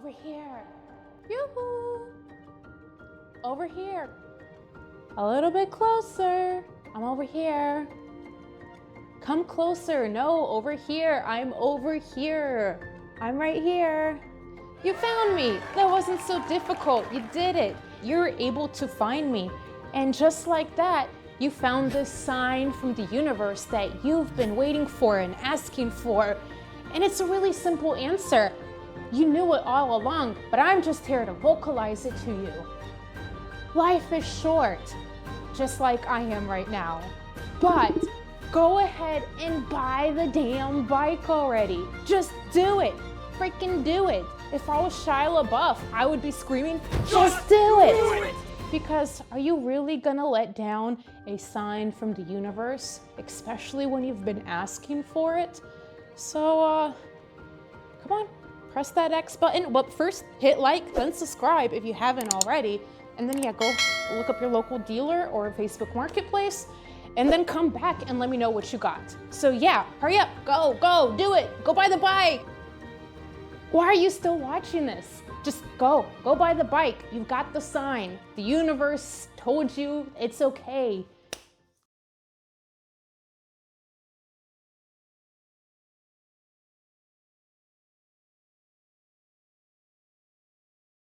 Over here. Yoo-hoo. Over here. A little bit closer. I'm over here. Come closer. No, over here. I'm over here. I'm right here. You found me. That wasn't so difficult. You did it. You're able to find me. And just like that, you found this sign from the universe that you've been waiting for and asking for. And it's a really simple answer. You knew it all along, but I'm just here to vocalize it to you. Life is short, just like I am right now. But go ahead and buy the damn bike already. Just do it. Freaking do it. If I was Shia LaBeouf, I would be screaming, just do it. Because are you really gonna let down a sign from the universe, especially when you've been asking for it? So, come on, press that X button. But first, hit like, then subscribe if you haven't already. And then yeah, go look up your local dealer or Facebook Marketplace, and then come back and let me know what you got. So yeah, hurry up, go, do it. Go buy the bike. Why are you still watching this? Just go buy the bike. You've got the sign. The universe told you it's okay.